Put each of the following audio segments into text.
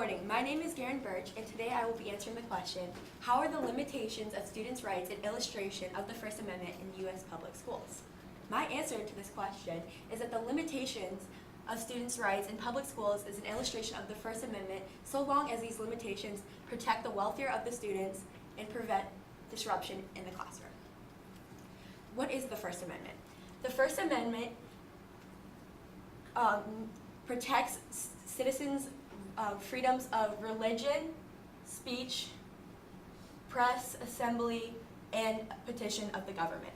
morning, my name is Garen Birch, and today I will be answering the question, how are the limitations of students' rights an illustration of the First Amendment in U.S. public schools? My answer to this question is that the limitations of students' rights in public schools is an illustration of the First Amendment so long as these limitations protect the welfare of the students and prevent disruption in the classroom. What is the First Amendment? The First Amendment protects citizens' freedoms of religion, speech, press, assembly, and petition of the government.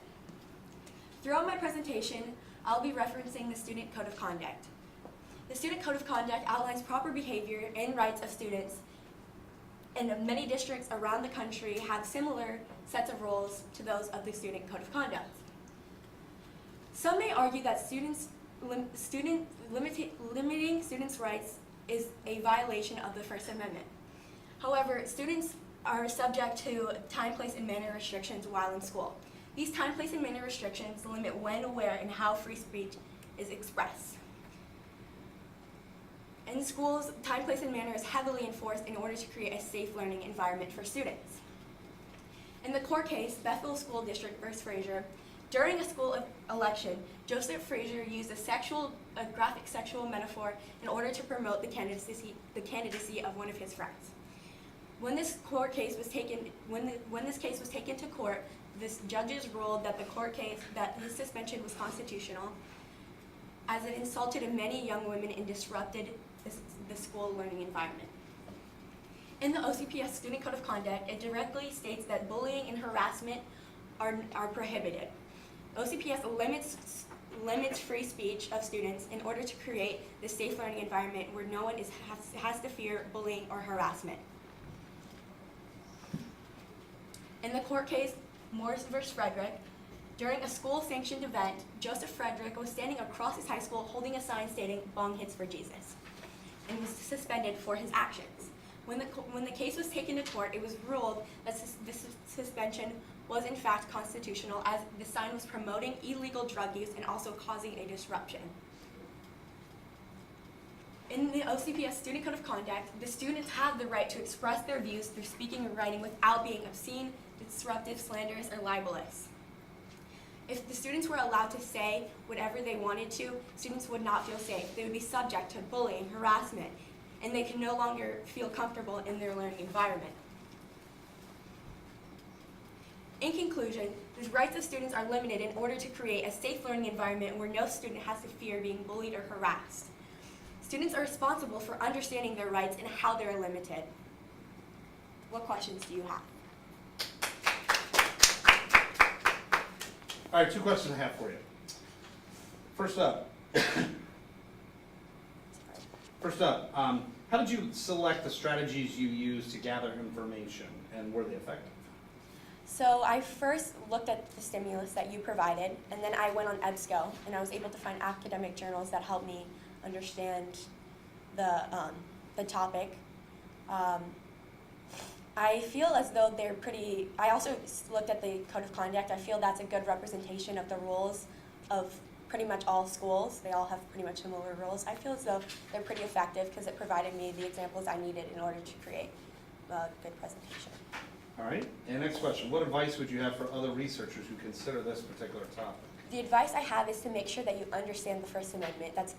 Throughout my presentation, I'll be referencing the Student Code of Conduct. The Student Code of Conduct outlines proper behavior and rights of students, and many districts around the country have similar sets of rules to those of the Student Code of Conduct. Some may argue that limiting students' rights is a violation of the First Amendment. However, students are subject to time, place, and manner restrictions while in school. These time, place, and manner restrictions limit when, where, and how free speech is expressed. In schools, time, place, and manner is heavily enforced in order to create a safe learning environment for students. In the court case, Bethel School District v. Frazier, during a school election, Joseph Frazier used a graphic sexual metaphor in order to promote the candidacy of one of his friends. When this case was taken to court, this judges ruled that his suspension was constitutional, as it insulted many young women and disrupted the school learning environment. In the OCPS Student Code of Conduct, it directly states that bullying and harassment are prohibited. OCPS limits free speech of students in order to create the safe learning environment where no one has to fear bullying or harassment. In the court case, Morris v. Frederick, during a school-sanctioned event, Joseph Frederick was standing across his high school holding a sign stating "Bong Hits for Jesus," and was suspended for his actions. When the case was taken to court, it was ruled that this suspension was in fact constitutional, as the sign was promoting illegal drug use and also causing a disruption. In the OCPS Student Code of Conduct, the students have the right to express their views through speaking or writing without being obscene, disruptive, slanderous, or libelous. If the students were allowed to say whatever they wanted to, students would not feel safe. They would be subject to bullying, harassment, and they could no longer feel comfortable in their learning environment. In conclusion, the rights of students are limited in order to create a safe learning environment where no student has to fear being bullied or harassed. Students are responsible for understanding their rights and how they are limited. What questions do you have? All right, 2 questions I have for you. First up, how did you select the strategies you used to gather information, and were they effective? So I first looked at the stimulus that you provided, and then I went on EBSCO, and I was able to find academic journals that helped me understand the topic. I feel as though they're pretty, I also looked at the Code of Conduct. I feel that's a good representation of the rules of pretty much all schools. They all have pretty much similar rules. I feel as though they're pretty effective because it provided me the examples I needed in order to create a good presentation. All right, and next question. What advice would you have for other researchers who consider this particular topic? The advice I have is to make sure that you understand the First Amendment. That's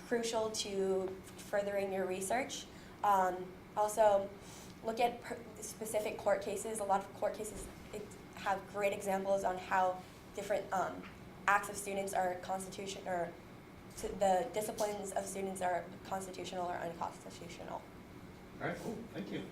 crucial to furthering your research. Also, look at specific court cases. A lot of court cases have great examples on how different acts of students are the disciplines of students are constitutional or unconstitutional. All right, cool. Thank you.